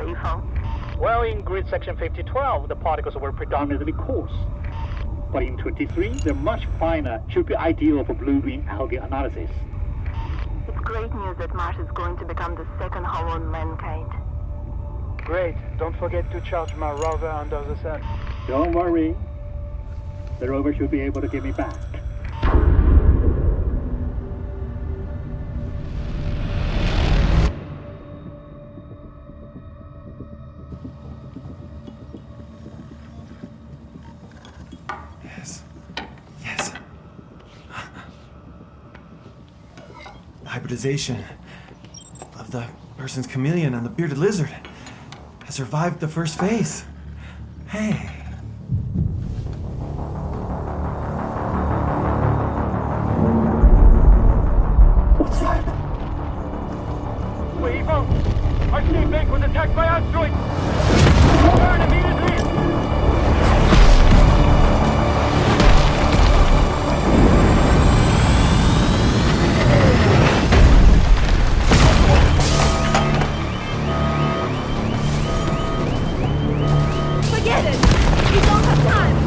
you found? Well, in grid section 5012, the particles were predominantly coarse. But in 23, they're much finer, should be ideal for blue-green algae analysis. It's great news that Mars is going to become the second home on mankind. Great. Don't forget to charge my rover under the sun. Don't worry. The rover should be able to give me back. Yes. The hybridization of the person's chameleon and the bearded lizard has survived the first phase. Hey. What's that? Wave out! Our steam bank was attacked by asteroids! Turn immediately! Forget it! We don't have time!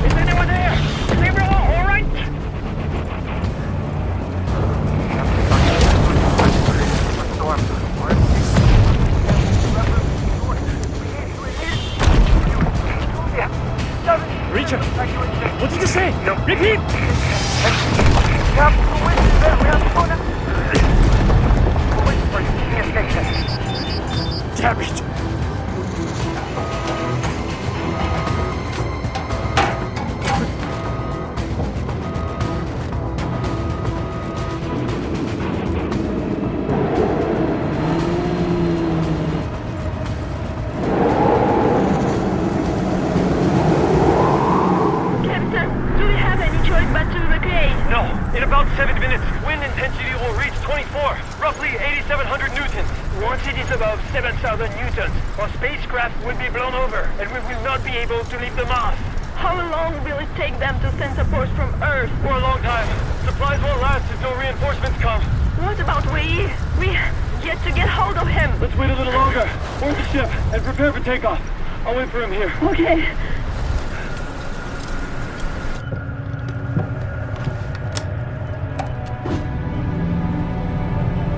Is anyone there? Is everyone alright? Richard, what did you say? No. Repeat! Damn it! Captain, do we have any choice but to evacuate? No, in about 7 minutes, wind intensity will reach 24, roughly 8,700 newtons. Once it is above 7,000 newtons, our spacecraft will be blown over, and we will not be able to leave the Mars. How long will it take them to send supports from Earth? For a long time. Supplies won't last until reinforcements come. What about Wei? We yet to get hold of him. Let's wait a little longer. Board the ship and prepare for takeoff. I'll wait for him here. Okay.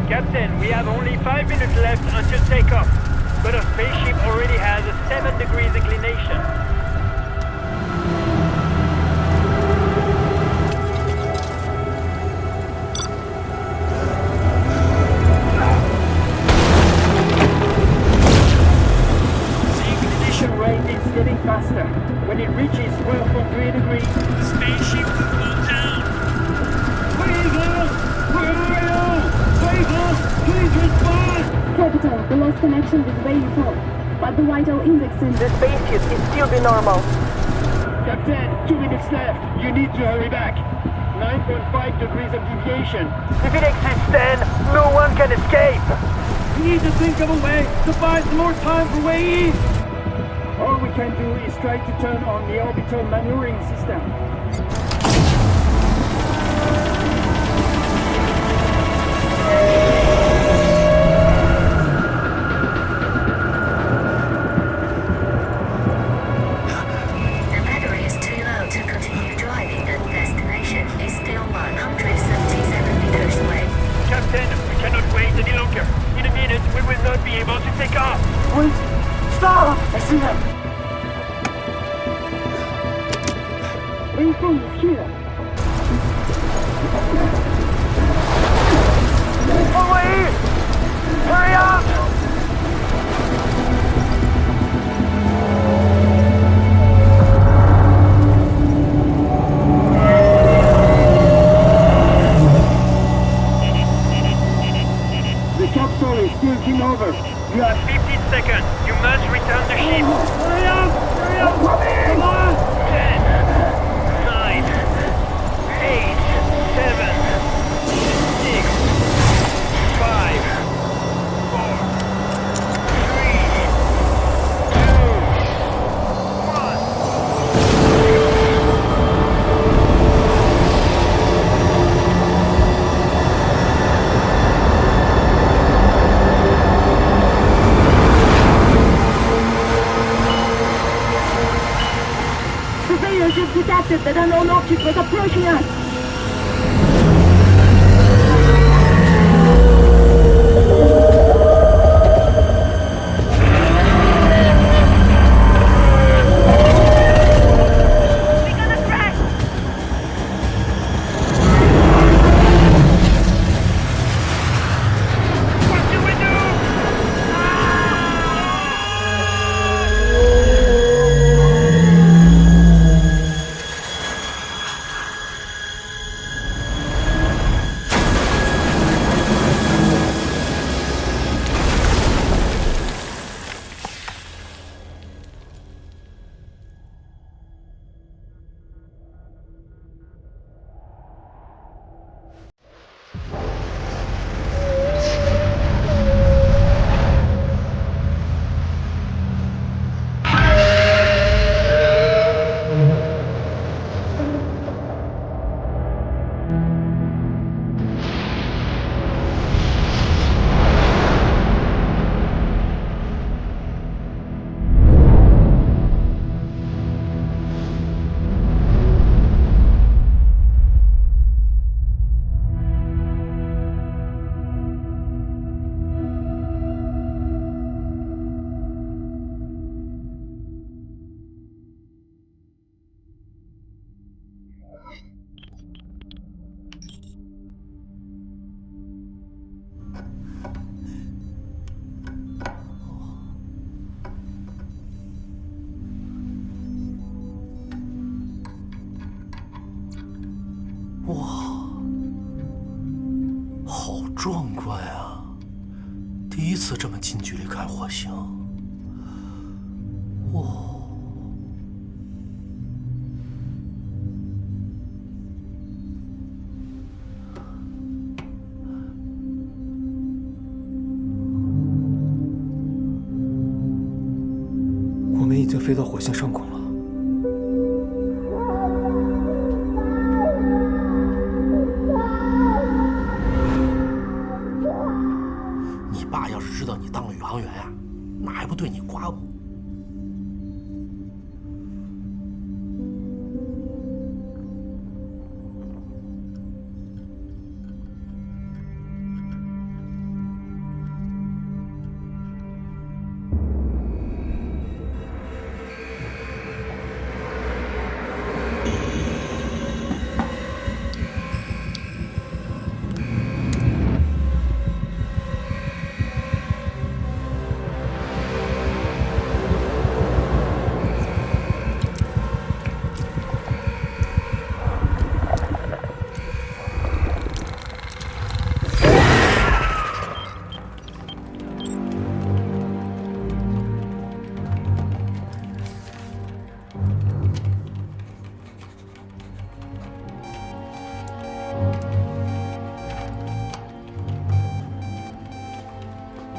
Captain, we have only 5 minutes left until takeoff, but our spaceship already has a 7 degrees inclination. The ignition rate is getting faster. When it reaches 12.3 degrees, The spaceship will go down. please respond! Capital, we lost connection with Wei but the vital index in The spaceship is still be normal. Captain, 2 minutes left. You need to hurry back. 9.5 degrees of deviation. If it exceeds 10, no one can escape! We need to think of a way to buy some more time for Wei. All we can do is try to turn on the orbital maneuvering system. The battery is too low to continue driving and destination is still 177 meters away. Captain, we cannot wait any longer. In a minute, we will not be able to take off. Wait! Stop! I see them! Wei is here. Away! Hurry up! The capsule is tilting over. You have 15 seconds. You must return the ship. Hurry up! Hurry up! Come on! 10, 9, 8, 7, 6, 5, 4, 3, 2, 1. that unknown object was approaching us.壮观啊！第一次这么近距离看火星。哇！我们已经飞到火星上空了。 知道你当了宇航员呀，那还不对你刮目？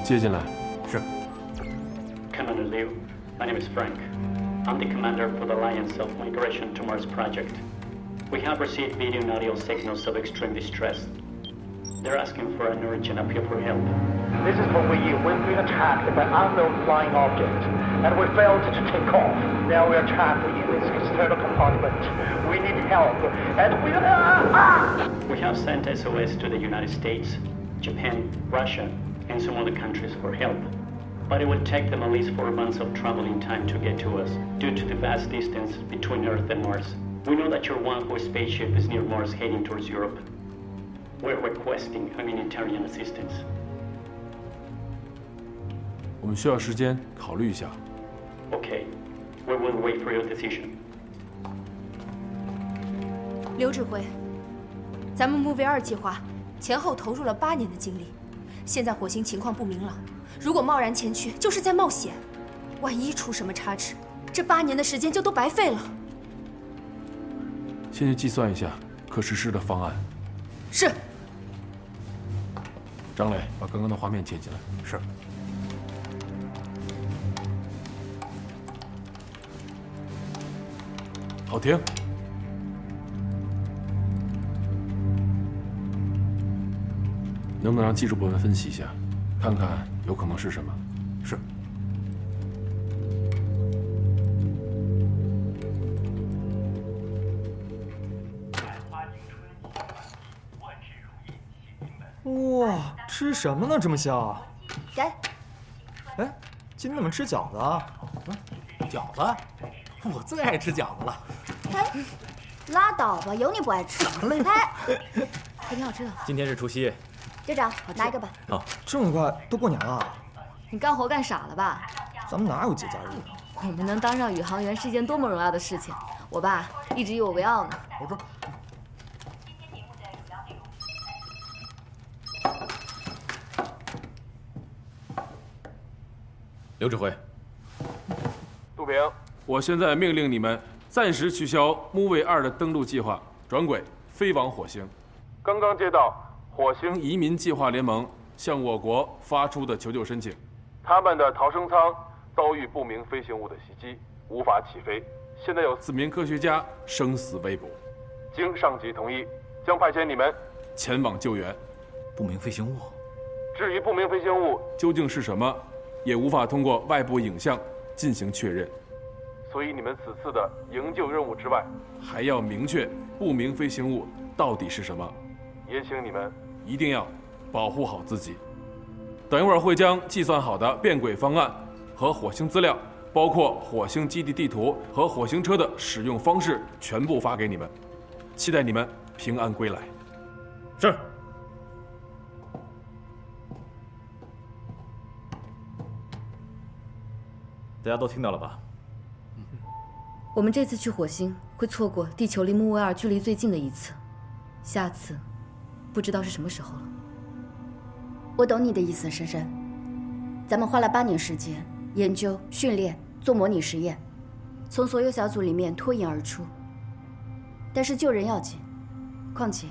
接进来。是。Commander Liu, my name is Frank. I'm the commander for the Alliance of Migration to Mars project. We have received video and audio signals of extreme distress. They're asking for an urgent appeal for help. This is for we've been attacked by unknown flying object, and we failed to take off. Now we are trapped in this external compartment. We need help, and We have sent SOS to the United States, Japan, Russia, and some other countries for help. But it will take them at least 4 months of traveling time to get to us, due to the vast distance between Earth and Mars. We know that your Wanhua spaceship is near Mars heading towards Europe. We're requesting humanitarian assistance. 我们需要时间考虑一下。Okay, we will wait for your decision. 刘指挥，咱们 Move 2计划前后投入了8年的精力，现在火星情况不明朗，如果贸然前去，就是在冒险。万一出什么差池，这8年的时间就都白费了。先去计算一下可实施的方案。是。张磊，把刚刚的画面接进来。是。好，停。能不能让技术部门分析一下，看看有可能是什么？是。哇，吃什么呢？这么香？给。哎，今天怎么吃饺子啊？饺子？我最爱吃饺子了。哎，拉倒吧，有你不爱吃。哎，还挺好吃的。今天是除夕。队长，拿一个吧。哦，这么快，都过年了。你干活干傻了吧？咱们哪有节假日啊？我们能当上宇航员是一件多么荣耀的事情，我爸一直以我为傲呢。我说。刘指挥，杜平，我现在命令你们暂时取消Movie 2的登陆计划，转轨飞往火星。刚刚接到火星移民计划联盟向我国发出的求救申请，他们的逃生舱遭遇不明飞行物的袭击，无法起飞。现在有4名科学家生死未卜，经上级同意，将派遣你们前往救援。不明飞行物？至于不明飞行物究竟是什么，也无法通过外部影像进行确认，所以你们此次的营救任务之外，还要明确不明飞行物到底是什么。也请你们一定要保护好自己。等一会儿会将计算好的变轨方案和火星资料，包括火星基地地图和火星车的使用方式，全部发给你们。期待你们平安归来。是。大家都听到了吧？我们这次去火星会错过地球离木卫2距离最近的一次，下次不知道是什么时候了。我懂你的意思，珊珊。咱们花了8年时间研究、训练、做模拟实验，从所有小组里面脱颖而出。但是救人要紧，况且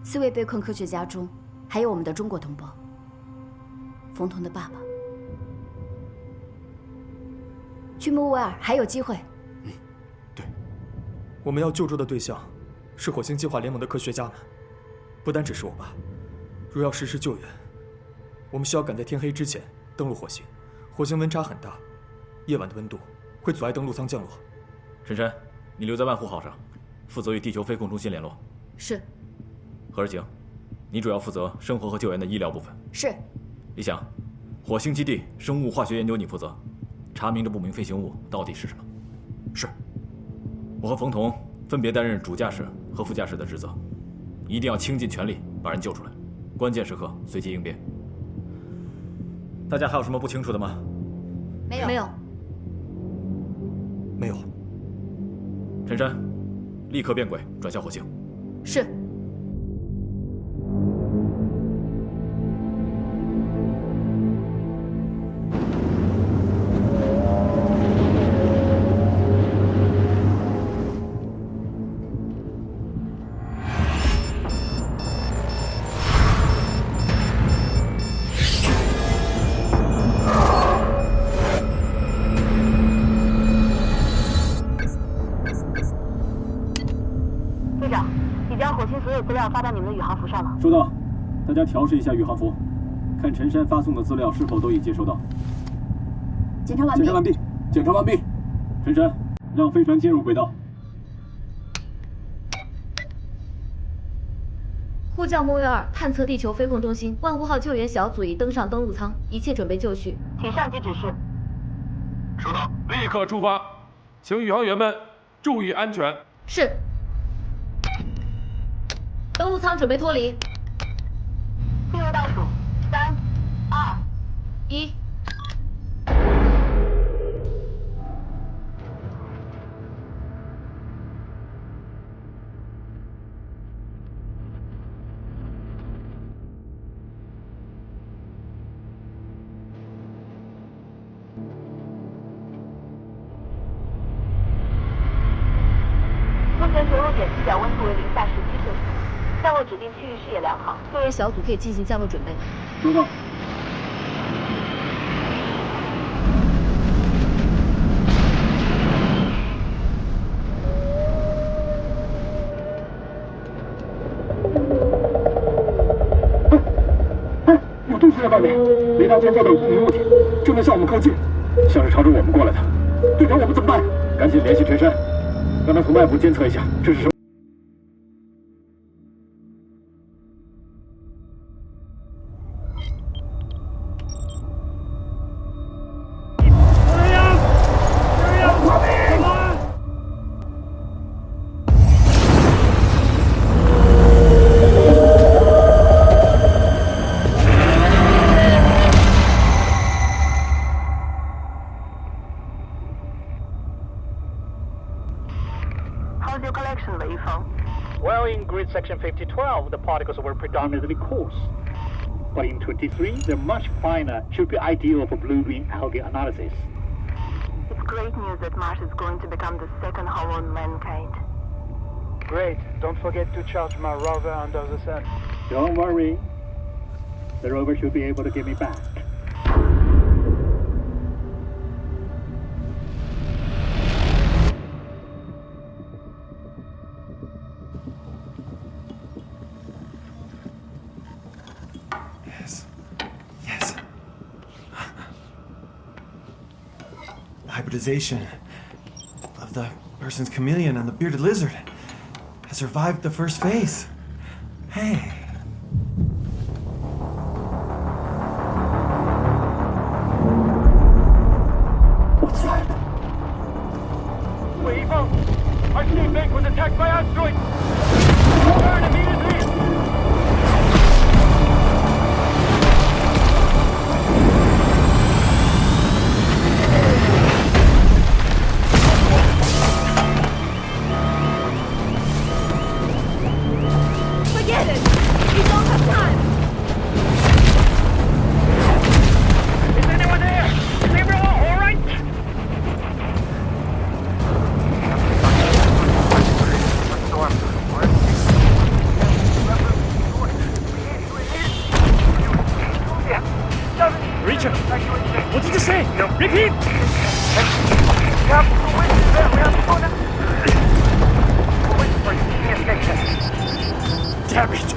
4位被困科学家中还有我们的中国同胞，冯童的爸爸。去木卫2还有机会。对，我们要救助的对象是火星计划联盟的科学家们，不单只是我爸。若要实施救援，我们需要赶在天黑之前登陆火星。火星温差很大，夜晚的温度会阻碍登陆舱降落。珊珊，你留在万户号上，负责与地球飞控中心联络。是。何日晴，你主要负责生活和救援的医疗部分。是。李想，火星基地生物化学研究你负责。查明这不明飞行物到底是什么？是。我和冯童分别担任主驾驶和副驾驶的职责，一定要倾尽全力把人救出来，关键时刻随机应变。大家还有什么不清楚的吗？没有。没有。陈山，立刻变轨转向火星。是。资料发到你们的宇航服上了。收到，大家调试一下宇航服，看陈山发送的资料是否都已接收到。检查完毕。检查完毕。陈山，让飞船进入轨道。呼叫木卫2探测地球飞控中心，万户号救援小组已登上登陆舱，一切准备就绪。请上级指示。收到，立刻出发，请宇航员们注意安全。是。登陆舱准备脱离。进入倒数，3、2、1。目前着陆点地表温度为零下17摄氏度。降落指定区域视野良好，救援小组可以进行降落准备。收到。有东西在外面，雷达监测到不明物体，正在向我们靠近，像是朝着我们过来的。队长，我们怎么办？赶紧联系陈山，让他从外部监测一下，这是什么？ in section 5012, the particles were predominantly coarse. But in 23, they're much finer, should be ideal for blue-green algae analysis. It's great news that Mars is going to become the second home on mankind. Great. Don't forget to charge my rover under the sun. Don't worry. The rover should be able to get me back. Yes. The hybridization of the person's chameleon and the bearded lizard has survived the first phase. Hey. What's that? Wave up! Our teammate was attacked by asteroids! Turn immediately! Forget it! We don't have time! Is anyone there? Is everyone all right? Richard, what did you say? Repeat! Damn it!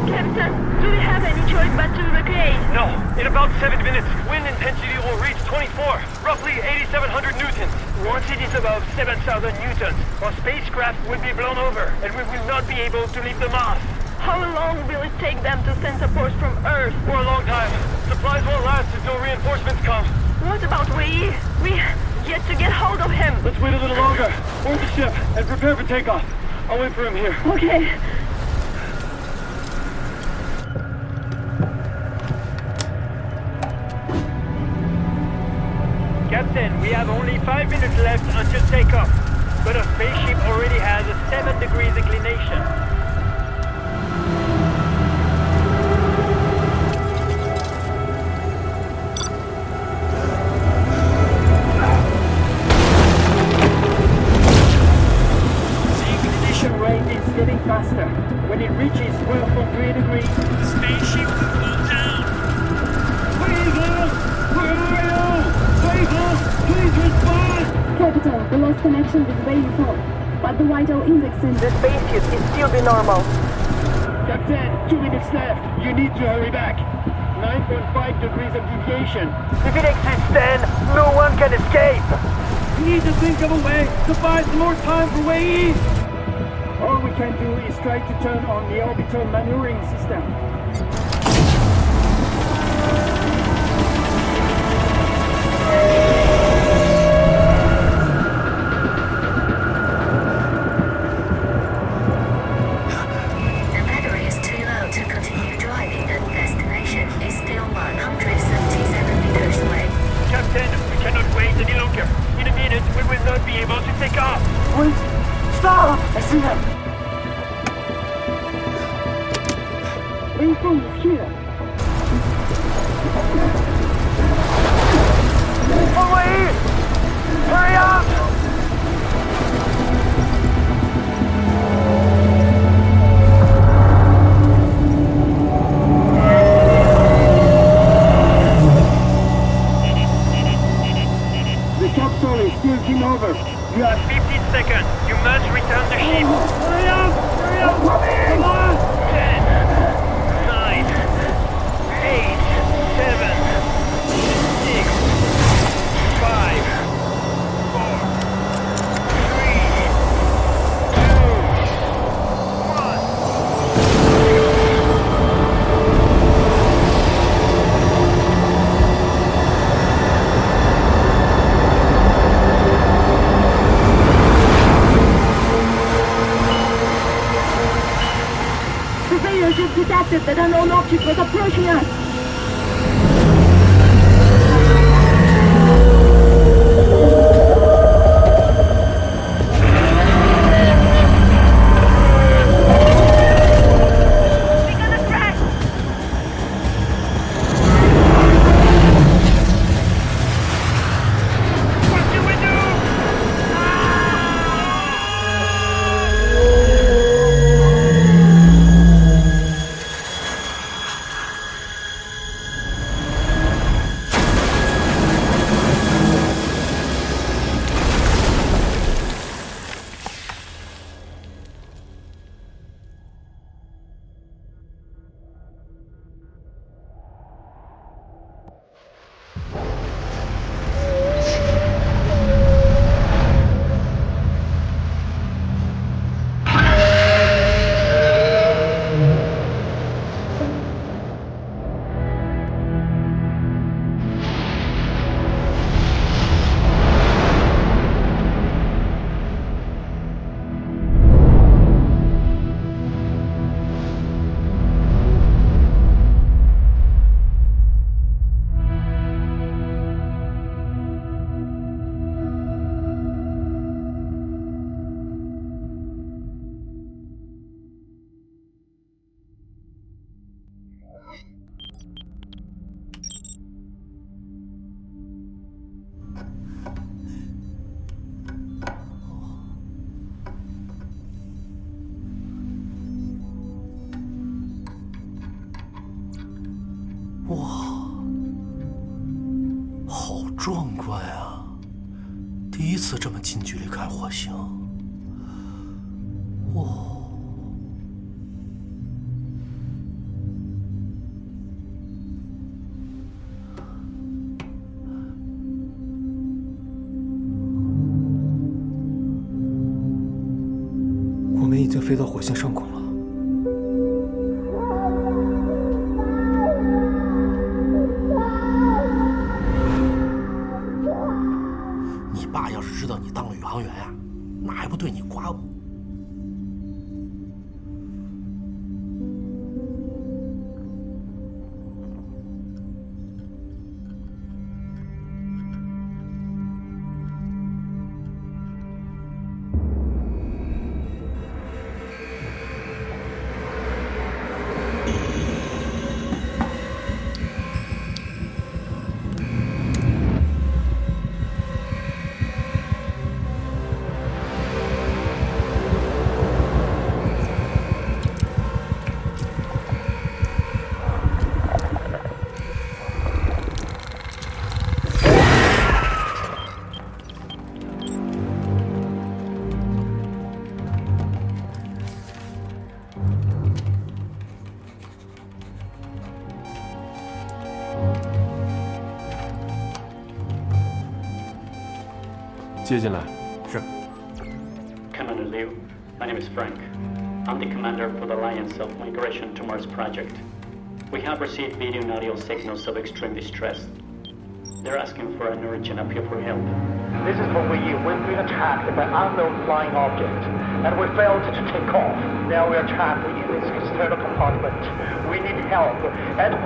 Captain, do we have any choice but to evacuate? No. In about 7 minutes, wind intensity will reach 24, roughly 8,700 newtons. Once it is above 7,000 newtons, our spacecraft will be blown over, and we will not be able to leave the Mars. How long will it take them to send support from Earth? For a long time. Supplies won't last until reinforcements come. What about Wei? We yet to get hold of him. Let's wait a little longer. Board the ship and prepare for takeoff. I'll wait for him here. Okay. Captain, we have only 5 minutes left until takeoff, but our spaceship already has a 7 degrees inclination. The ignition rate is getting faster. When it reaches 12.3 degrees, the spaceship will go down. Where are you? Please respond! Capital, we lost connection with where you thought, but the vital index in The spaceship is still be normal. Captain, 2 minutes left. You need to hurry back. 9.5 degrees of deviation. If it exits 10, no one can escape. We need to think of a way to buy some more time for way east. All we can do is try to turn on the orbital maneuvering system. The battery is too low to continue driving and destination is still 177 meters away. Captain, we cannot wait any longer. In a minute, we will not be able to take off. Wait! Stop! I see him! Wayfeng is here. Away! Hurry up! The capsule is tilting over. You have 15 seconds. You must return the ship. Hurry up! Hurry up! Come on! 10, 9, 8, 7, 6, 5, 4, invaders have detected that unknown object was approaching us.壮观啊！第一次这么近距离看火星。哇！我们已经飞到火星上空了。 知道你当了宇航员啊，那还不对你刮目？接进来。是。 Commander Liu, my name is Frank. I'm the commander for the Alliance of Migration to Mars project. We have received video and audio signals of extreme distress. They're asking for an urgent appeal for help. This is for we've been attacked by unknown flying object, and we failed to take off. Now we are trapped in this external compartment. We need help, and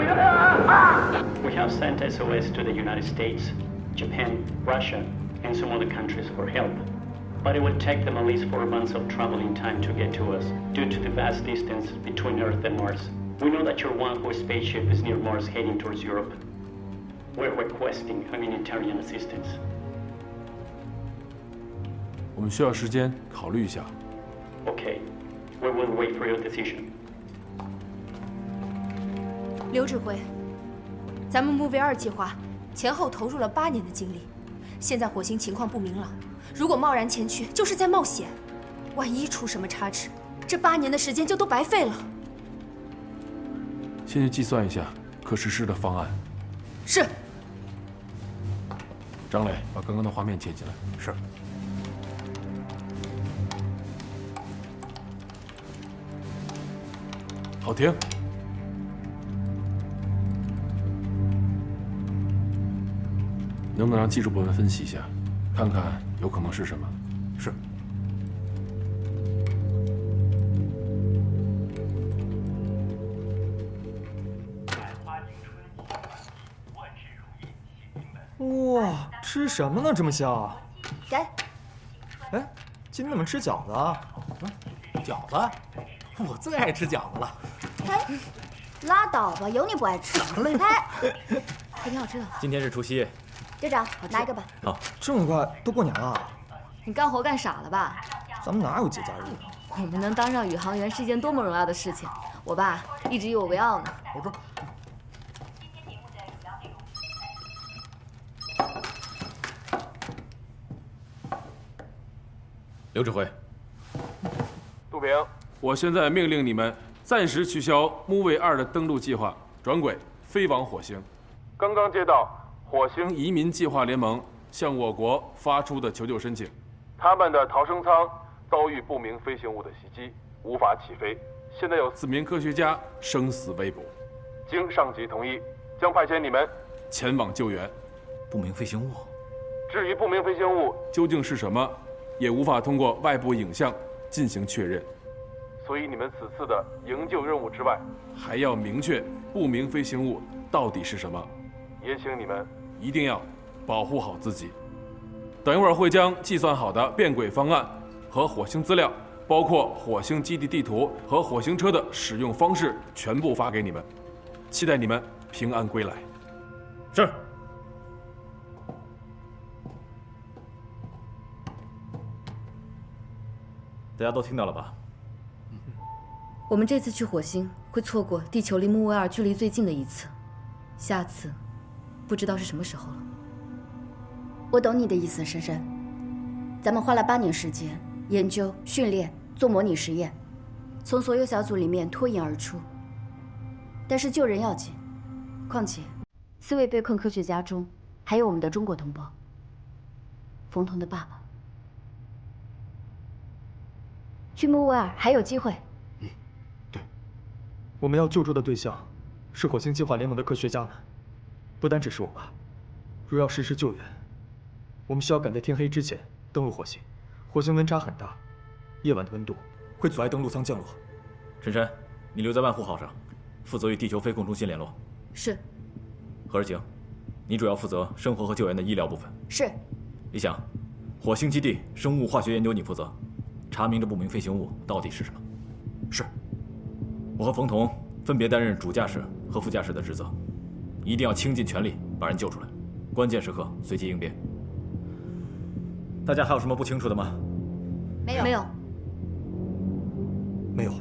We have sent SOS to the United States, Japan, Russia, and some other countries for help. But it will take them at least 4 months of traveling time to get to us, due to the vast distance between Earth and Mars. We know that your one-horse spaceship is near Mars heading towards Europe. We're requesting humanitarian assistance. 我们需要时间考虑一下。 Okay, we will wait for your decision. 刘指挥，咱们 Move 2计划前后投入了8年的精力，现在火星情况不明朗，如果贸然前去，就是在冒险。万一出什么差池，这8年的时间就都白费了。先去计算一下可实施的方案。是。张磊，把刚刚的画面接进来。是。好，停。能不能让技术部门分析一下，看看有可能是什么？是。哇，吃什么呢？这么香？给。哎，今天怎么吃饺子啊？饺子？我最爱吃饺子了。嘿，拉倒吧，有你不爱吃。嘞。还挺好吃的。今天是除夕。队长，拿一个吧。好，这么快，都过年了。你干活干傻了吧？咱们哪有节假日啊？我们能当上宇航员是一件多么荣耀的事情，我爸一直以我为傲呢。我说。刘指挥，杜平，我现在命令你们暂时取消Movie 2的登陆计划，转轨飞往火星。刚刚接到火星移民计划联盟向我国发出的求救申请，他们的逃生舱遭遇不明飞行物的袭击，无法起飞。现在有4名科学家生死未卜，经上级同意，将派遣你们前往救援。不明飞行物？至于不明飞行物究竟是什么，也无法通过外部影像进行确认，所以你们此次的营救任务之外，还要明确不明飞行物到底是什么。也请你们一定要保护好自己。等一会儿会将计算好的变轨方案和火星资料，包括火星基地地图和火星车的使用方式，全部发给你们。期待你们平安归来。是。大家都听到了吧？我们这次去火星会错过地球离木卫2距离最近的一次，下次不知道是什么时候了。我懂你的意思，珊珊。咱们花了8年时间研究、训练、做模拟实验，从所有小组里面脱颖而出。但是救人要紧，况且4位被困科学家中还有我们的中国同胞，冯童的爸爸。去木卫2还有机会。对。我们要救助的对象是火星计划联盟的科学家们，不单只是我爸。若要实施救援，我们需要赶在天黑之前登陆火星。火星温差很大，夜晚的温度会阻碍登陆舱降落。珊珊，你留在万户号上，负责与地球飞控中心联络。是。何日晴，你主要负责生活和救援的医疗部分。是。李想，火星基地生物化学研究你负责。查明这不明飞行物到底是什么？是。我和冯童分别担任主驾驶和副驾驶的职责，一定要倾尽全力把人救出来，关键时刻随机应变。大家还有什么不清楚的吗？没有。没有。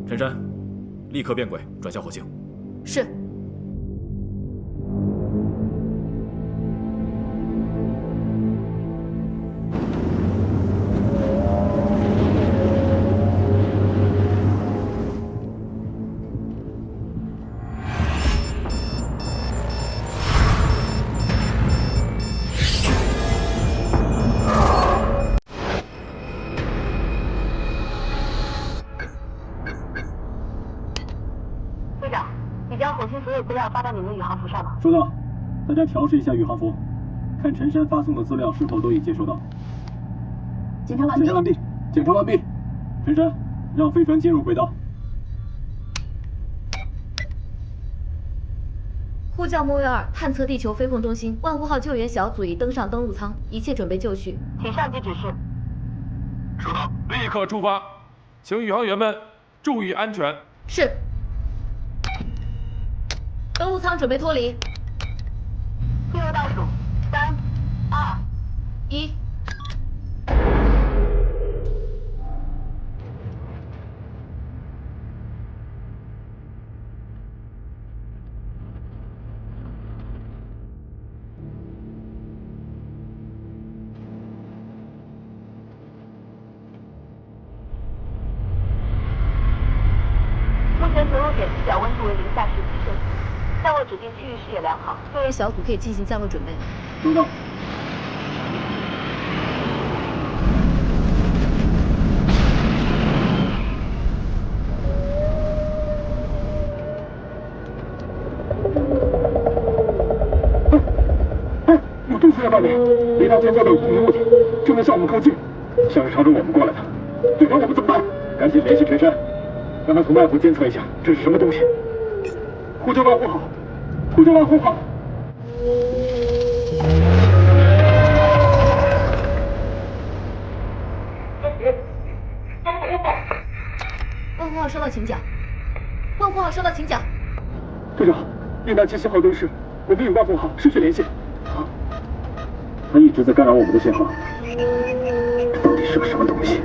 珊珊，立刻变轨转向火星。是。资料发到你们宇航服上吗？收到，大家调试一下宇航服，看陈山发送的资料是否都已接收到。检查完毕。检查完毕。陈山，让飞船进入轨道。呼叫木卫2探测地球飞控中心，万户号救援小组已登上登陆舱，一切准备就绪。请上级指示。收到，立刻出发，请宇航员们注意安全。是。登陆舱准备脱离。进入倒数，3、2、1。目前所有点地表温度为零下17摄氏度。降落指定区域视野良好，救援小组可以进行降落准备。收到。有东西在外面，雷达监测到有不明物体，正在向我们靠近，像是朝着我们过来的。队长，我们怎么办？赶紧联系陈山，让他从外部监测一下这是什么东西。呼叫万户号，呼叫万户号。号收到，请讲。万户号收到，请讲。队长，运达7号灯室，我们与万户号失去联系。啊？他一直在干扰我们的信号，这到底是个什么东西？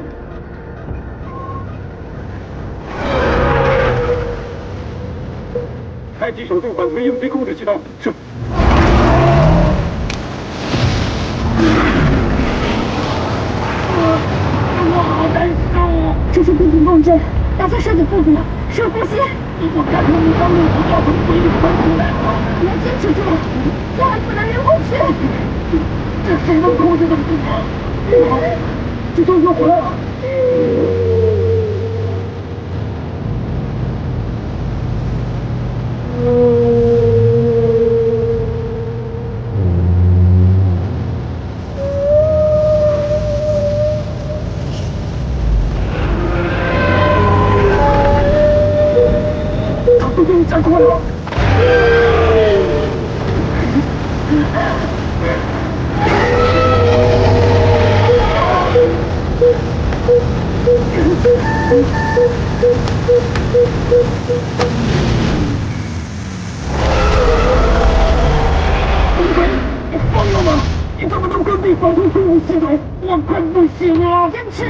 开启手动返回应急控制系统。是。我好难受。这是病情共振，大家身体复苏，深呼吸。我感觉你刚路不要从回忆中出来了。要坚持住，千万不能晕过去。这谁能控制得住啊？这都又回来了。再过来了！你疯了吗？你怎么能关闭防空控制系统？我快不行了！坚持！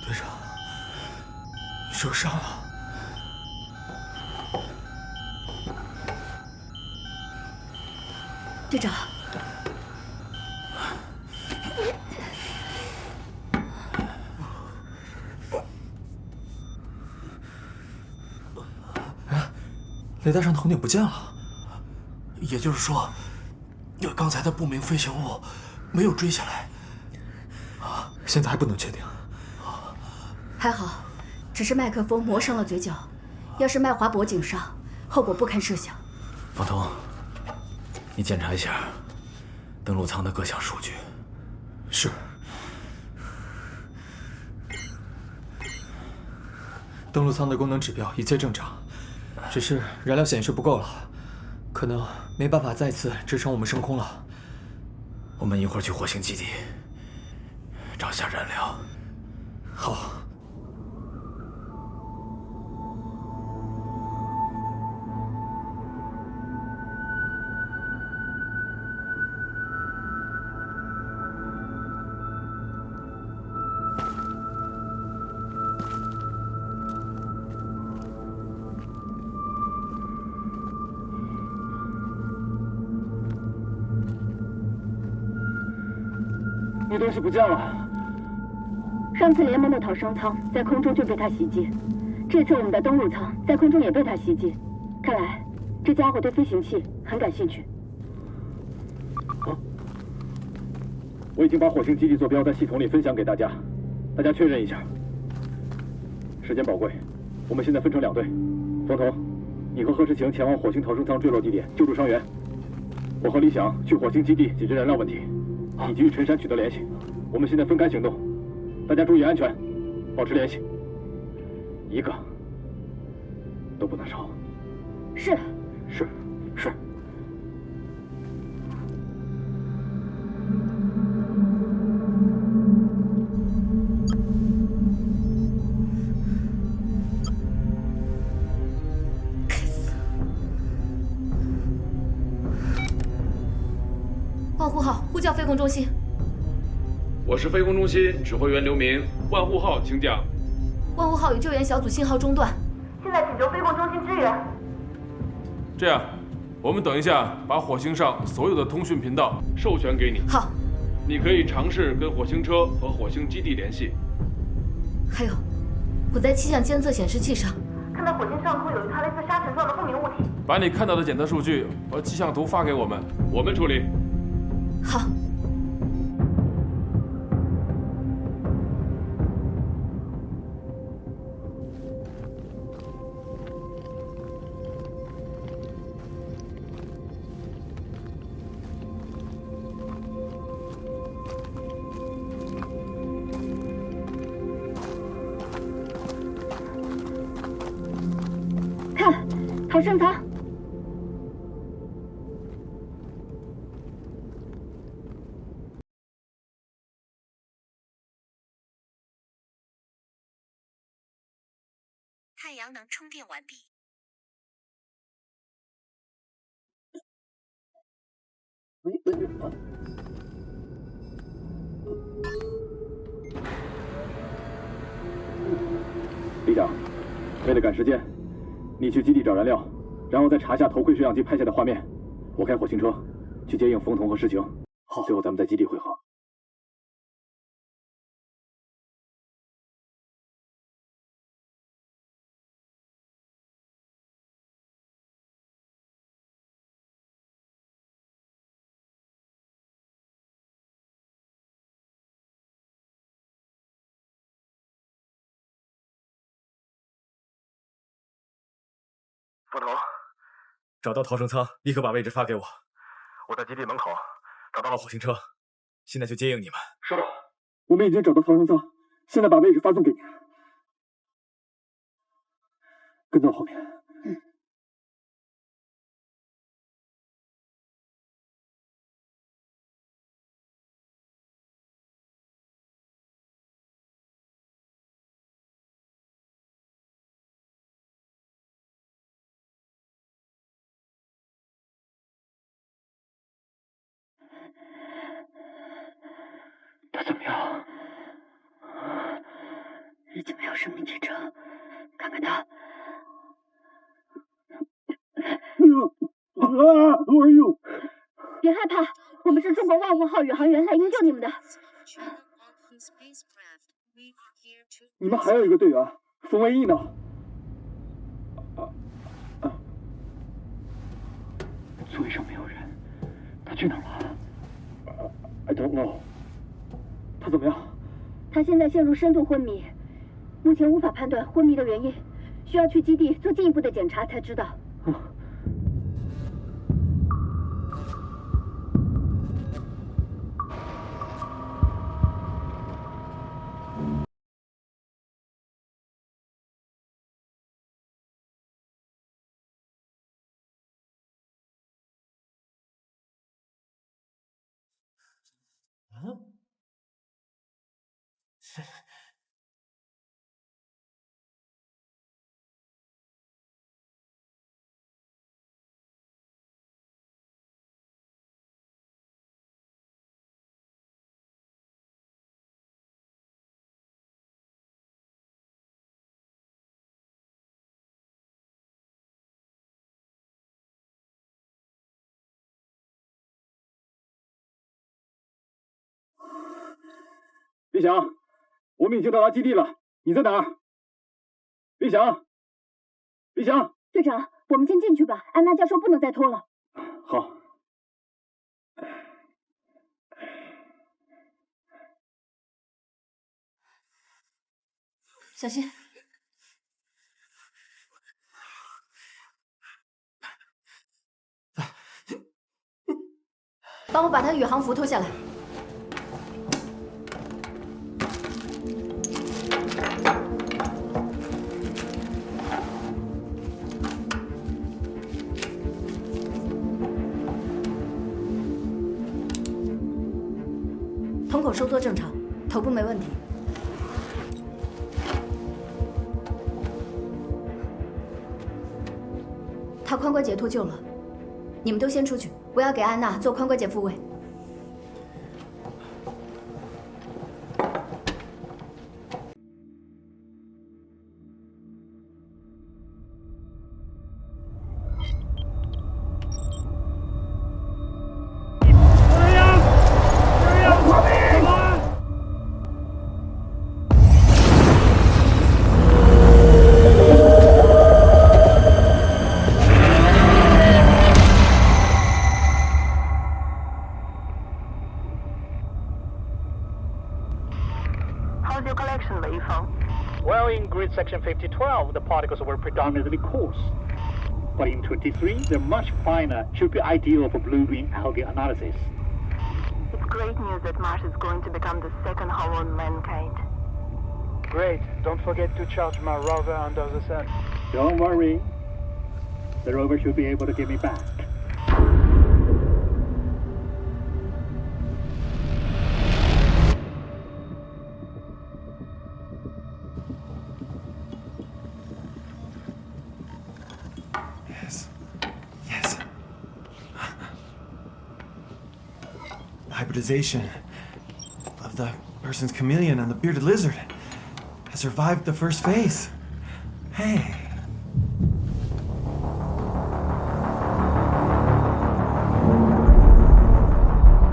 队长，你受伤了。队长，雷达上头顶不见了。也就是说，刚才的不明飞行物没有追下来。现在还不能确定。还好，只是麦克风磨伤了嘴角，要是麦划脖颈上，后果不堪设想。方彤，你检查一下登陆舱的各项数据。是。登陆舱的功能指标一切正常，只是燃料显示不够了，可能没办法再次支撑我们升空了。我们一会儿去火星基地找下燃料。好。你东西不见了。上次联盟的逃生舱在空中就被他袭击，这次我们的登陆舱在空中也被他袭击，看来这家伙对飞行器很感兴趣。我已经把火星基地坐标在系统里分享给大家，大家确认一下。时间宝贵，我们现在分成2队，冯彤，你和贺世晴前往火星逃生舱坠落地点救助伤员，我和李想去火星基地解决燃料问题，以及与陈山取得联系。我们现在分开行动，大家注意安全，保持联系，一个都不能少。是。是。万户号呼叫飞控中心。我是飞控中心指挥员刘明，万户号请讲。万户号与救援小组信号中断，现在请求飞控中心支援。这样，我们等一下把火星上所有的通讯频道授权给你。好。你可以尝试跟火星车和火星基地联系。还有，我在气象监测显示器上看到火星上空有一团类似沙尘状的不明物体。把你看到的检测数据和气象图发给我们，我们处理。好。逃生舱。太阳能充电完毕。李长，为了赶时间，你去基地找燃料，然后再查下头盔摄像机拍下的画面。我开火星车去接应冯童和世情。好，最后咱们在基地会合。冯童，找到逃生舱，立刻把位置发给我。我在基地门口找到了火星车，现在就接应你们。收到。我们已经找到逃生舱，现在把位置发送给你。跟在我后面。他怎么样？已经没有生命体征，看看他。Who are you？ 别害怕，我们是中国万物号宇航员，来营救你们的。你们还有一个队员冯维义呢？座位上没有人，他去哪儿了？I don't know。他怎么样？他现在陷入深度昏迷，目前无法判断昏迷的原因，需要去基地做进一步的检查才知道。李想，我们已经到达基地了，你在哪儿？李想，李想，队长，我们先进去吧，安娜教授不能再拖了。好。小心。帮我把他宇航服脱下来。瞳孔收缩正常，头部没问题。他髋关节脱臼了，你们都先出去，我要给安娜做髋关节复位。Well, in grid section 5012, the particles were predominantly coarse. But in 23, they're much finer, should be ideal for blue-green algae analysis. It's great news that Mars is going to become the second home on mankind. Great. Don't forget to charge my rover under the sun. Don't worry. The rover should be able to give me back. Yes. The hybridization of the person's chameleon and the bearded lizard has survived the first phase. Hey.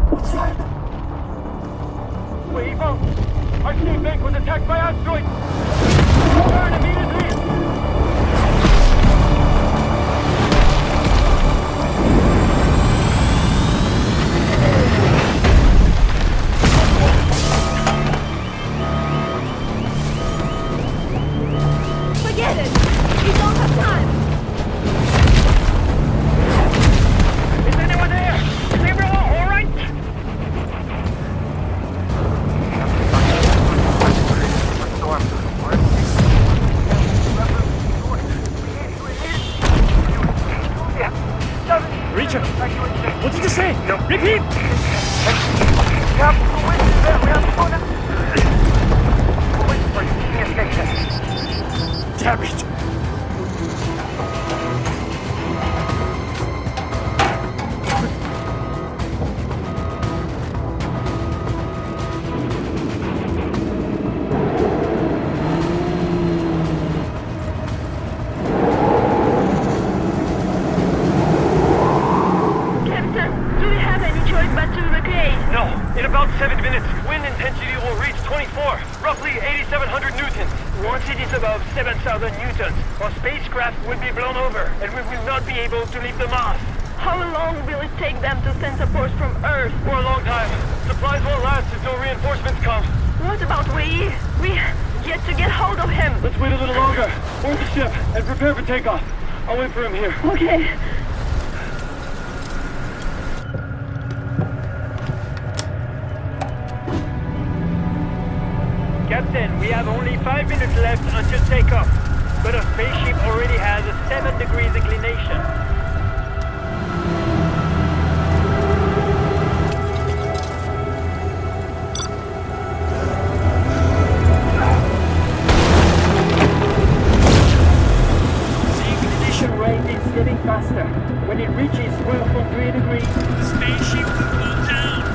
What's that? Wave up! Our teammate was attacked by Asteroid! Turn immediately! Forget it! We don't have time! Is anyone there? Is everyone all right? Richard, what did you say? No. Repeat! Damn it! Captain, do we have any choice but to evacuate? No. In about 7 minutes, wind intensity will reach 24, roughly 8,700 newtons. Once it is above 7,000 newtons, our spacecraft will be blown over, and we will not be able to leave the Mars. How long will it take them to send support from Earth? For a long time. Supplies won't last until reinforcements come. What about Wei? We yet to get hold of him. Let's wait a little longer. Board the ship and prepare for takeoff. I'll wait for him here. Okay. Captain, we have only 5 minutes left until takeoff, but our spaceship already has a 7 degrees inclination. The inclination rate is getting faster. When it reaches 12.3 degrees, the spaceship will slow down.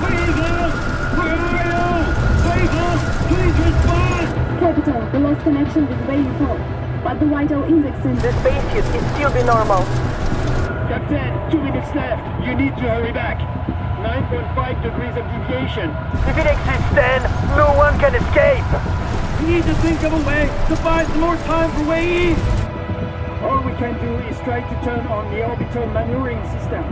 Where are you? Please respond! Capital, the lost connection with Wei but the vital index in The spaceship is still be normal. Captain, 2 minutes left. You need to hurry back. 9.5 degrees of deviation. If it exits then, no one can escape. We need to think of a way to buy some more time for Wei. All we can do is try to turn on the orbital maneuvering system.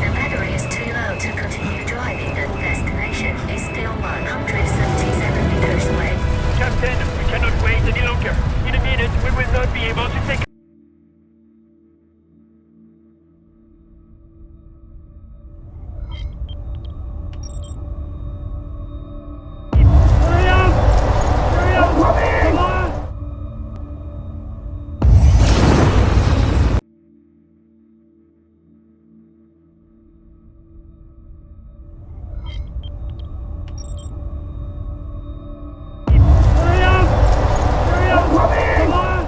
The battery is too low to continue driving and destination is still 177 meters away. Captain, we cannot wait any longer. In a minute, we will not be able to take... Hurry up! Hurry up! Come on! Hurry up! Hurry up! Come on!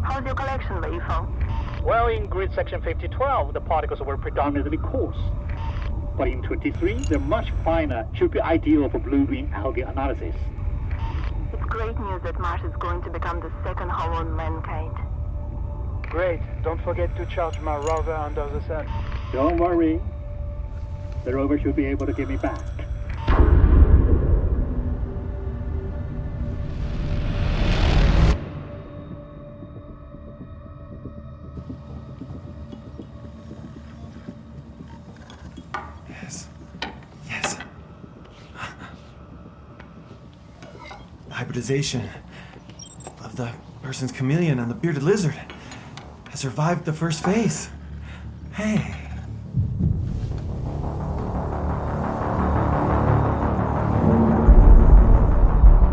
How's your collection, Wei Feng? Well, in grid section 5012, the particles were predominantly coarse. But in 23, they're much finer, should be ideal for blue-green algae analysis. It's great news that Mars is going to become the second home on mankind. Great. Don't forget to charge my rover under the sun. Don't worry. The rover should be able to give me back. hybridization of the person's chameleon and the bearded lizard has survived the first phase. Hey.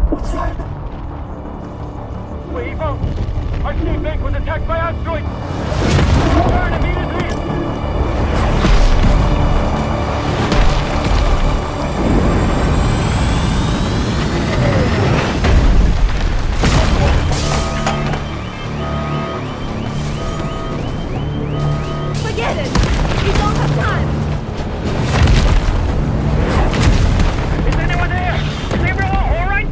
What's that? Wave out! Our team mate was attacked by asteroids! Turn immediately! Forget it! We don't have time! Is anyone there? Is everyone all right?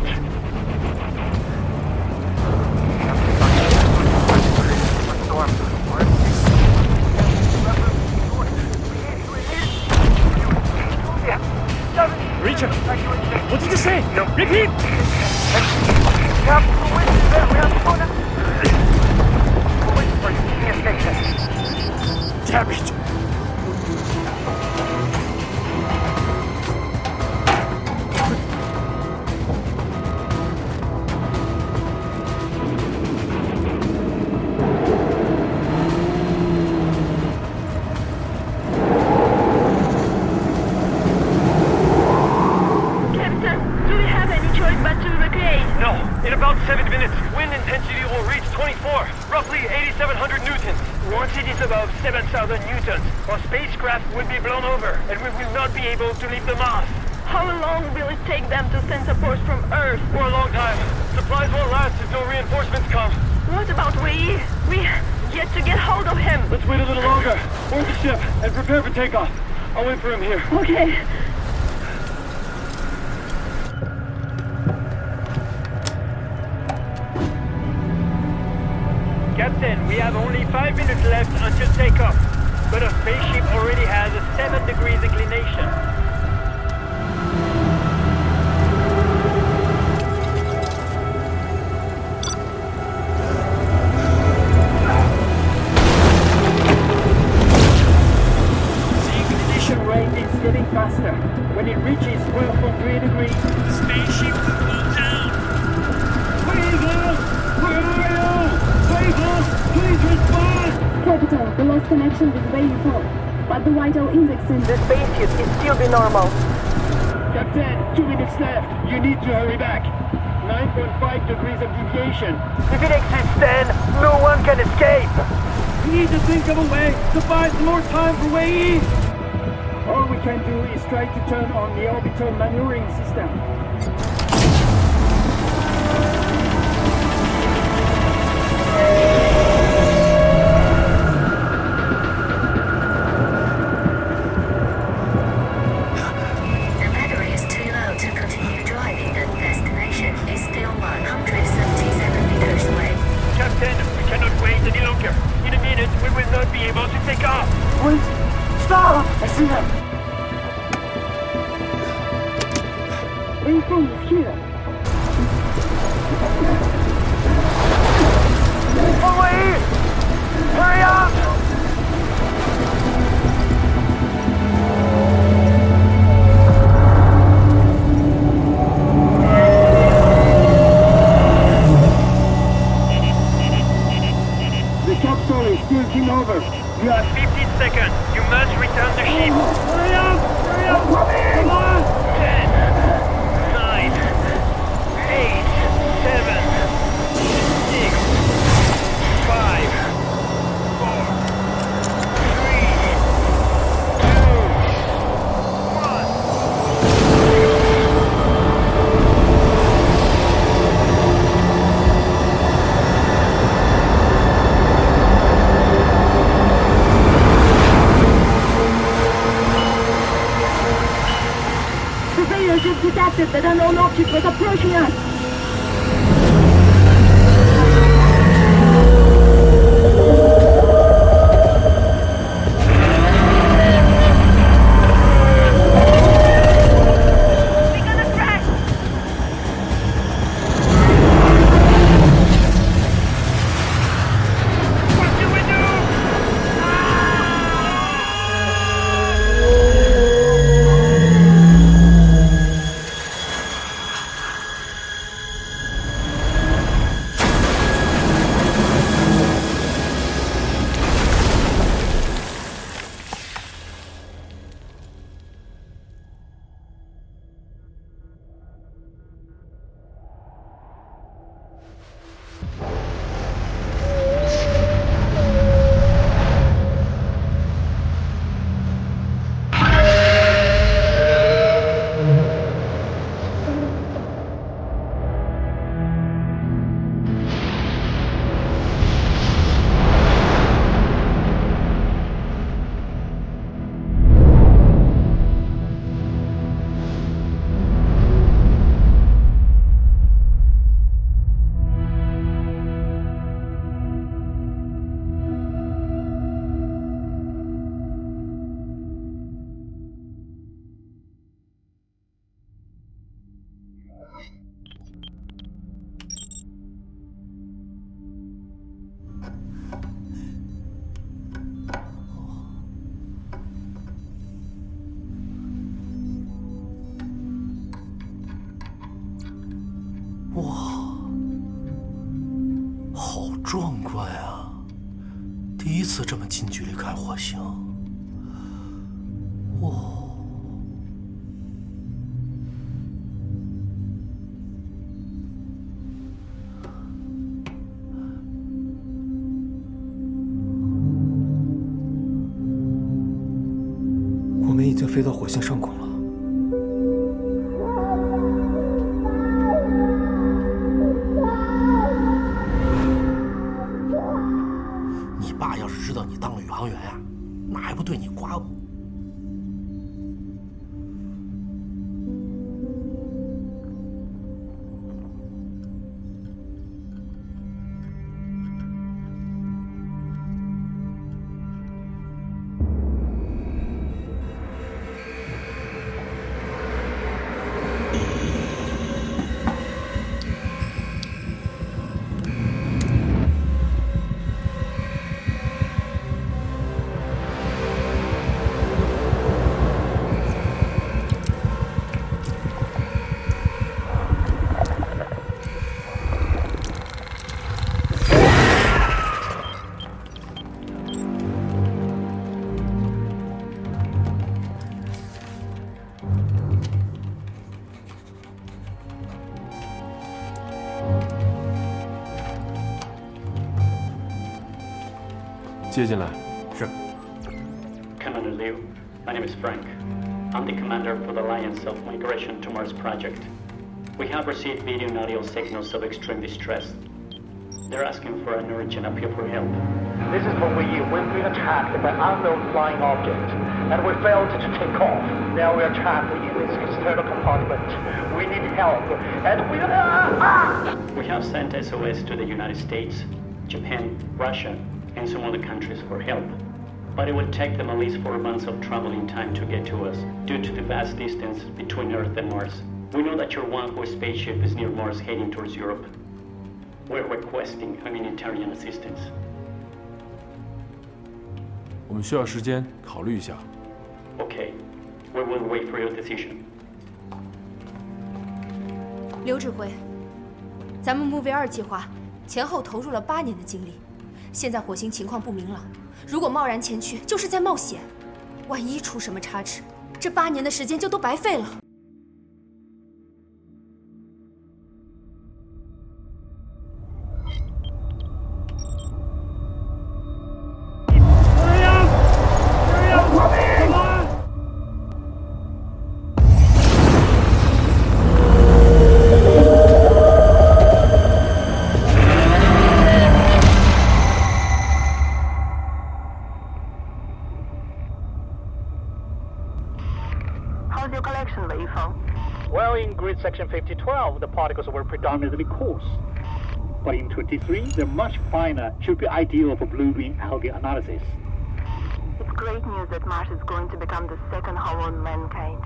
Richard, what did you say? No. Repeat! Damn it! Captain, do we have any choice but to evacuate? No. In about 7 minutes, wind intensity will reach 24, roughly 8,700 newtons. Once it is above 7,000 newtons, our spacecraft will be blown over, and we will not be able to leave the Mars. How long will it take them to send support from Earth? For a long time. Supplies won't last until reinforcements come. What about Wei? We yet to get hold of him. Let's wait a little longer. Board the ship and prepare for takeoff. I'll wait for him here. Okay. Captain, we have only 5 minutes left until takeoff, but our spaceship already has a 7 degrees inclination. The ignition rate is getting faster. When it reaches 12.3 degrees, the spaceship will slow down. Weasel! Where are you? Weasel! Please respond! Capital, we lost connection with Wei but the vital index in The spaceship is still be normal. Captain, 2 minutes left. You need to hurry back. 9.5 degrees of deviation. If it exits then, no one can escape. We need to think of a way to buy some more time for Wei. All we can do is try to turn on the orbital maneuvering system. The battery is too low to continue driving. The destination is still 177 meters away. Captain, we cannot wait any longer. In a minute, we will not be able to take off. Wait! Stop! I see them! Wei is here. Wei! Hurry up! The capsule is tilting over. You have 15 seconds. You must return the ship. Hurry up! Hurry up! Come on! 10, 9, 8, 7, 6, 5, 4, Surveillance is detected that an unknown object was approaching us. 哇，好壮观啊！第一次这么近距离看火星。哇！我们已经飞到火星上空了。你爸要是知道你当了宇航员呀，那还不对你刮目？接进来。是。 Commander Liu, my name is Frank. I'm the commander for the Alliance of Migration to Mars project. We have received video and audio signals of extreme distress. They're asking for an urgent appeal for help. This is when we've been attacked by unknown flying objects, and we failed to take off. Now we are trapped in this external compartment. We need help, and We have sent SOS to the United States, Japan, Russia, and some other countries for help. But it will take them at least 4 months of traveling time to get to us, due to the vast distance between Earth and Mars. We know that your Wanhu spaceship is near Mars heading towards Europe. We're requesting humanitarian assistance. 我们需要时间考虑一下。 Okay, we will wait for your decision. 刘指挥，咱们 Movie 2计划前后投入了8年的精力，现在火星情况不明朗，如果贸然前去，就是在冒险。万一出什么差池，这8年的时间就都白费了。How's your collection, Wei Feng? well, in grid section 5012, the particles were predominantly coarse. But in 23, they're much finer, should be ideal for blue-green algae analysis. It's great news that Mars is going to become the second home on mankind.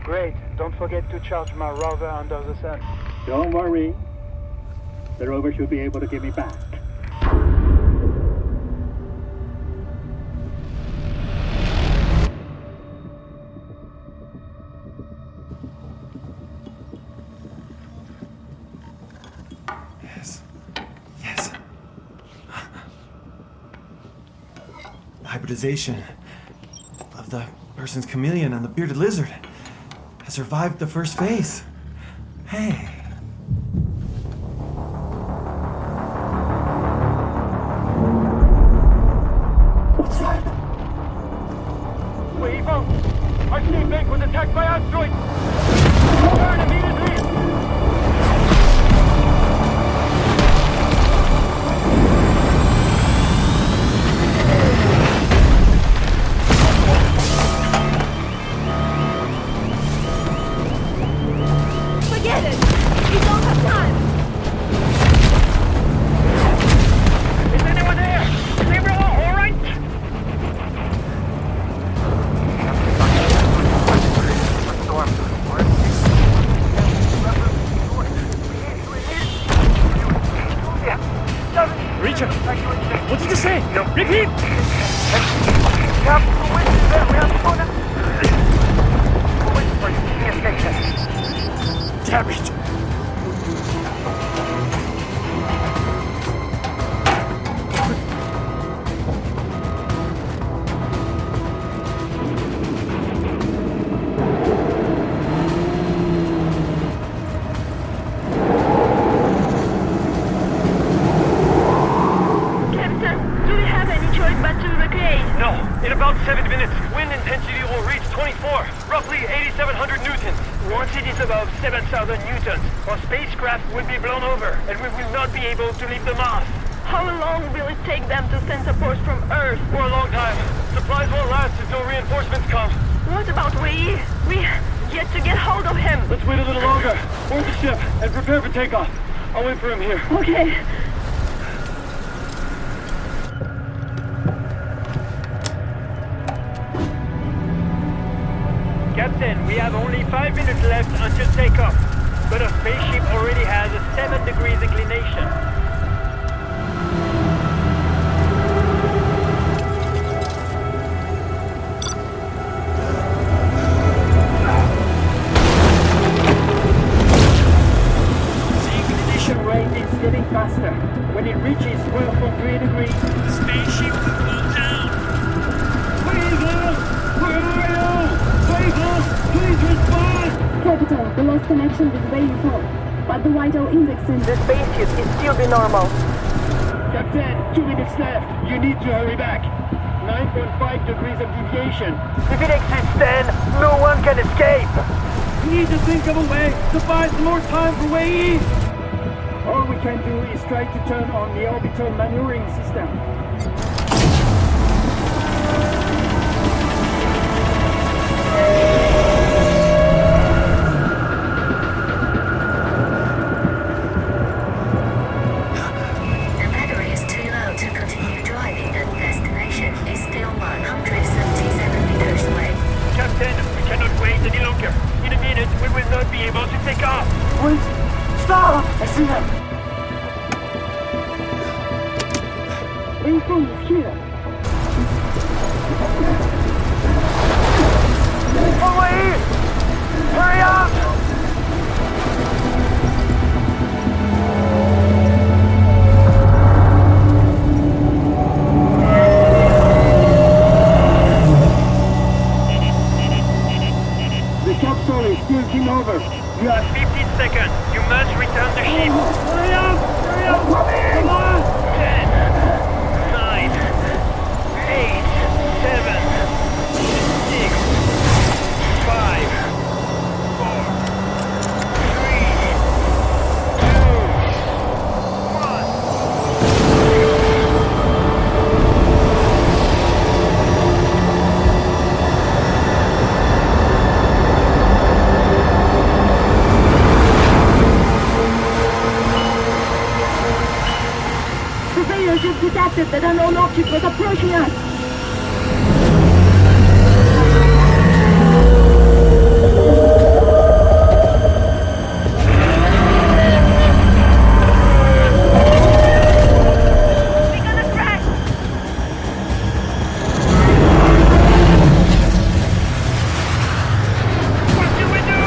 Great. Don't forget to charge my rover under the sun. Don't worry. The rover should be able to get me back. Yes. Hybridization of the person's chameleon and the bearded lizard has survived the first phase. Hey. What's that? Wei Feng! Our state bank was attacked by asteroids! Turn immediately! Forget it! We don't have time! Is anyone there? Is everyone all right? Richard, what did you say? Repeat! Captain, we have to Damn it! Once it is above 7,000 newtons, our spacecraft will be blown over, and we will not be able to leave the Mars. How long will it take them to send support from Earth? For a long time. Supplies won't last until reinforcements come. What about Wei? We get to get hold of him. Let's wait a little longer. Board the ship and prepare for takeoff. I'll wait for him here. Okay. Captain, we have only 5 minutes left until takeoff, but our spaceship already has a 7 degrees inclination. The ignition rate is getting faster. When it reaches 12.3 degrees, the spaceship will go down. Weasel! Where are you? Weasel, please respond! Capital, we lost connection with Wei Yifeng, but the vital index in The spaceship is still be normal. Captain, 2 minutes left. You need to hurry back. 9.5 degrees of deviation. If it exceeds 10, no one can escape. We need to think of a way to buy some more time for Wei. All we can do is try to turn on the orbital maneuvering system. The battery is too low to continue driving and destination is still 177 meters away. Captain, we cannot wait any longer. In a minute, we will not be able to take off. Wait! Stop! I see them! Wei Yifeng is here. Away! Hurry up! The capsule is tilting over. You have 15 seconds. You must return the ship. Hurry up! Hurry up! Come on! 10, 9, 8, 7, 6, 5, 4, 3, 2, 1. Surveillance is detected that an unknown object was approaching us. We're gonna crash! What do we do?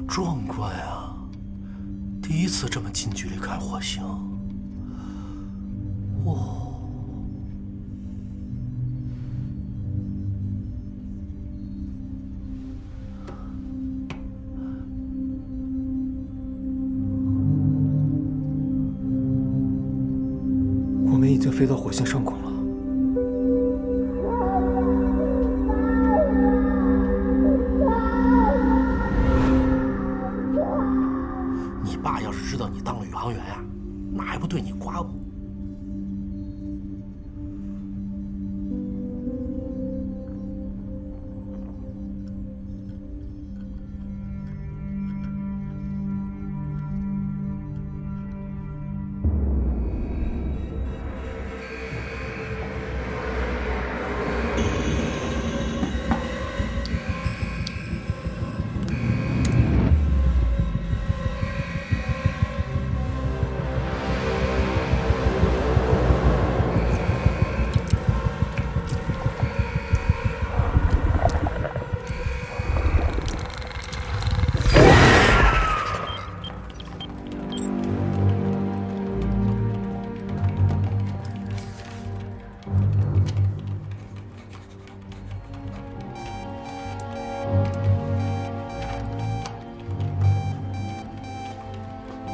壮观啊！第一次这么近距离看火星，哇！经飞到火星上空了。你爸要是知道你当了宇航员呀，那还不对你刮目？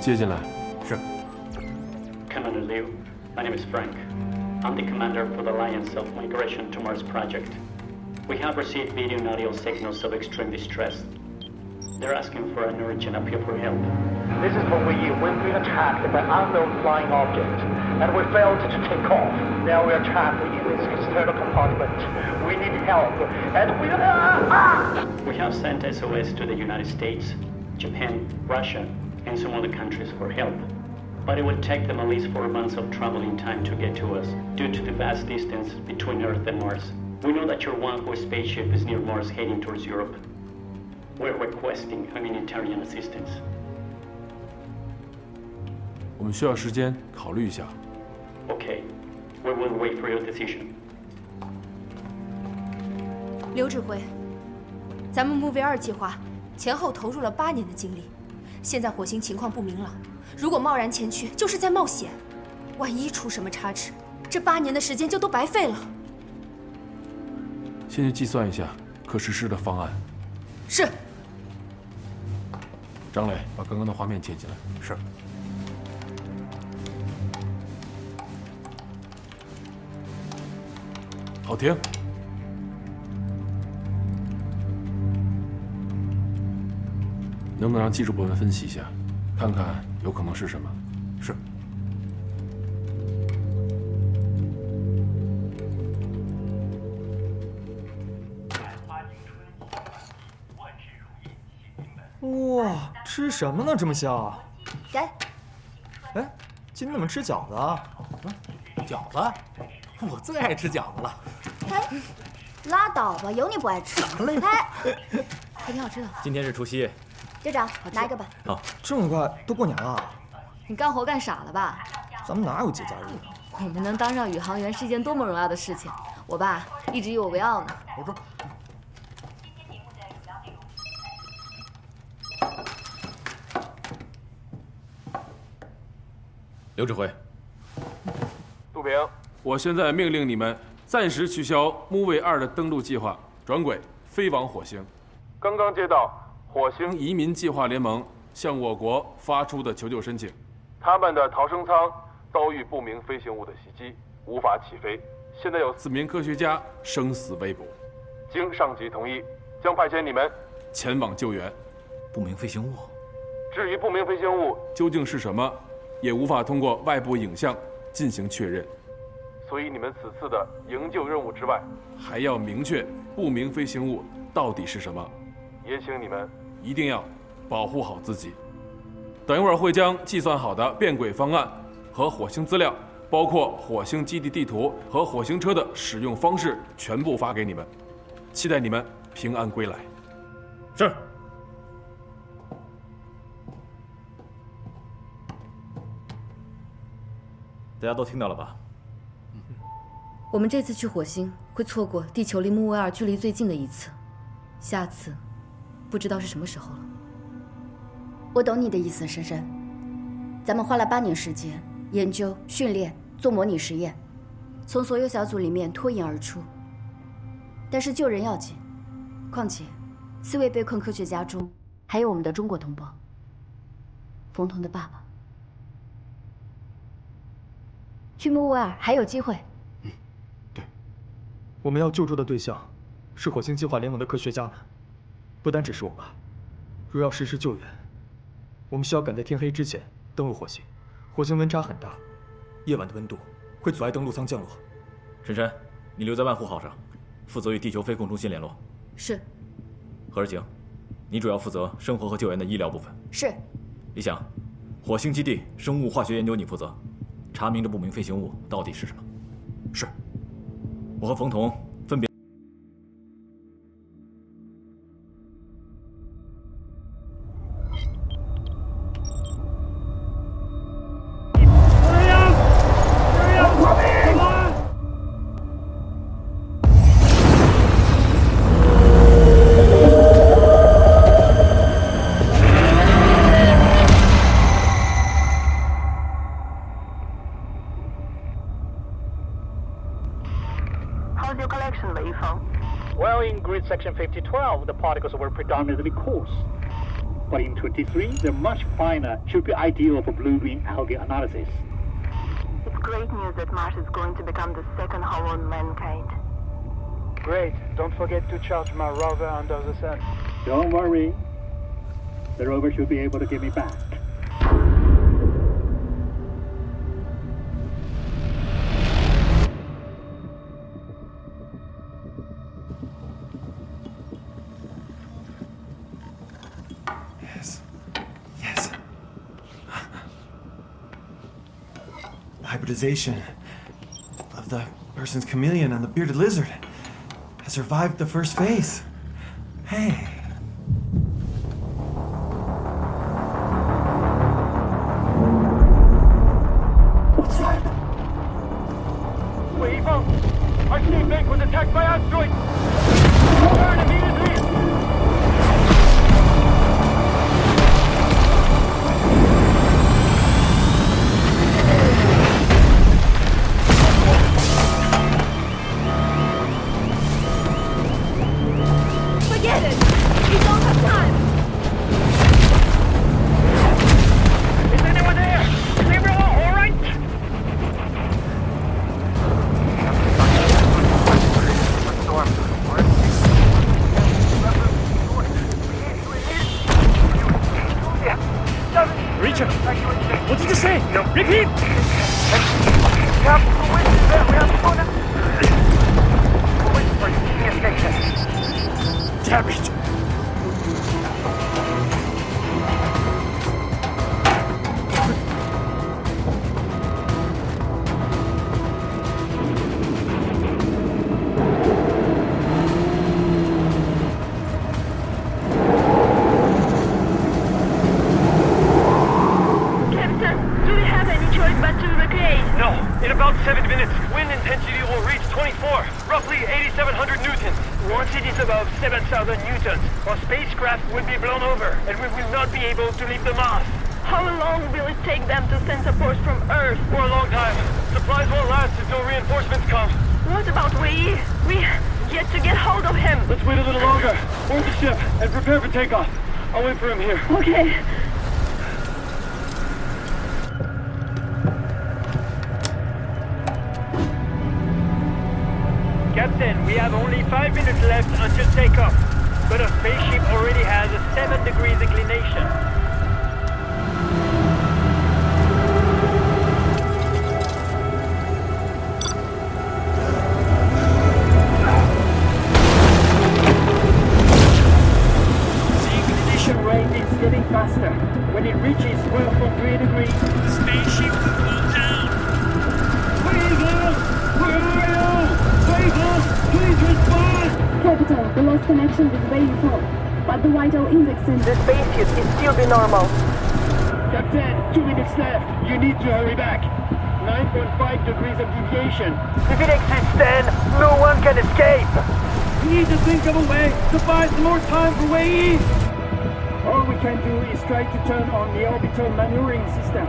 接进来。是。Commander Liu, my name is Frank. I'm the commander for the Alliance of Migration to Mars project. We have received video and audio signals of extreme distress. They're asking for an urgent appeal for help. This is when we've been attacked by unknown flying objects, and we failed to take off. Now we are trapped in this external compartment. We need help, and We have sent SOS to the United States, Japan, Russia, and some other countries for help. But it will take them at least 4 months of traveling time to get to us, due to the vast distance between Earth and Mars. We know that your Wanhua spaceship is near Mars heading towards Europe. We're requesting humanitarian assistance. 我们需要时间考虑一下。Okay, we will wait for your decision. 刘指挥，咱们MOVE2计划前后投入了8年的精力，现在火星情况不明朗，如果贸然前去，就是在冒险。万一出什么差池，这8年的时间就都白费了。先去计算一下可实施的方案。是。张磊，把刚刚的画面切进来。是。好，停。能不能让技术部门分析一下，看看有可能是什么？是。哇，吃什么呢？这么香！给。哎，今天怎么吃饺子啊？饺子？我最爱吃饺子了。哎，拉倒吧，有你不爱吃。哎，还挺好吃的。今天是除夕夜。队长，拿一个吧。好，这么快都过年了？你干活干傻了吧？咱们哪有节假日啊？我们能当上宇航员是一件多么荣耀的事情，我爸一直以我为傲呢。我说。刘指挥，杜平，我现在命令你们暂时取消MOVE2的登陆计划，转轨飞往火星。刚刚接到火星移民计划联盟向我国发出的求救申请，他们的逃生舱遭遇不明飞行物的袭击，无法起飞。现在有4名科学家生死未卜，经上级同意，将派遣你们前往救援。不明飞行物？至于不明飞行物究竟是什么，也无法通过外部影像进行确认。所以你们此次的营救任务之外，还要明确不明飞行物到底是什么。也请你们一定要保护好自己。等一会儿会将计算好的变轨方案和火星资料，包括火星基地地图和火星车的使用方式，全部发给你们。期待你们平安归来。是。大家都听到了吧？我们这次去火星会错过地球离MOVE2距离最近的一次，下次不知道是什么时候了。我懂你的意思，深深。咱们花了8年时间研究、训练、做模拟实验，从所有小组里面脱颖而出。但是救人要紧，况且4位被困科学家中，还有我们的中国同胞，冯童的爸爸。去木卫二还有机会。我们要救助的对象是火星计划联盟的科学家们，不单只是我吧。若要实施救援，我们需要赶在天黑之前登陆火星。火星温差很大，夜晚的温度会阻碍登陆舱降落。珊珊，你留在万户号上，负责与地球飞控中心联络。是。何日晴，你主要负责生活和救援的医疗部分。是。李想，火星基地生物化学研究你负责，查明这不明飞行物到底是什么。是。我和冯彤分别。Well, in grid section 5012, the particles were predominantly coarse. But in 23, they're much finer, should be ideal for blue-green algae analysis. It's great news that Mars is going to become the second home on mankind. Great. Don't forget to charge my rover under the sun. Don't worry. The rover should be able to get me back. Hybridization of the person's chameleon and the bearded lizard has survived the first phase. Hey. What's that? Wait, Evo! Our teammate was attacked by Asteroid! Turn immediately! Forget it! We don't have time! Is anyone there? Is everyone all right? Richard, what did you say? No. Repeat! Damn it! Captain, do we have any choice but to evacuate? No. In about 7 minutes, wind intensity will reach 24, roughly 8,700 newtons. Once it is above 7,000 newtons, our spacecraft will be blown over, and we will not be able to leave the Mars. How long will it take them to send support from Earth? For a long time. Supplies won't last until reinforcements come. What about Wei? We yet to get hold of him. Let's wait a little longer. Board the ship and prepare for takeoff. I'll wait for him here. Okay. Captain, we have only 5 minutes left until takeoff, but our spaceship already has a 7 degrees inclination. The ignition rate is getting faster. When it reaches 12.3 degrees, the spaceship will slow down. Weasel! Where are you? Weasel! Please respond! Capital, we lost connection with Wei but the vital index in The spaceship is still be normal. Captain, 2 minutes left. You need to hurry back. 9.5 degrees of deviation. If it exceeds 10, no one can escape. We need to think of a way to buy some more time for Wei. All we can do is try to turn on the orbital maneuvering system.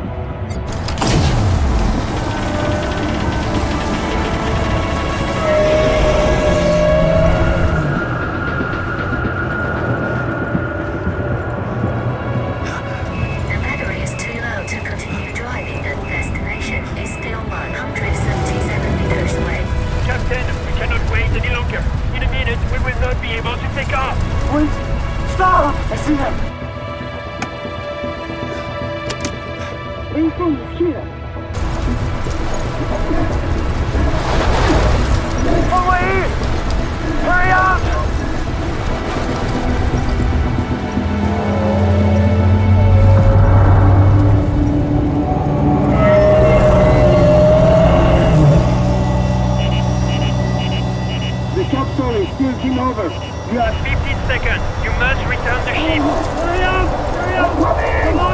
The battery is too low to continue driving, and destination is still 100 Waveform is here. Hurry! Hurry up! The capsule is tilting over. You have 15 seconds. You must return the ship. Hurry up! Hurry up! Come on!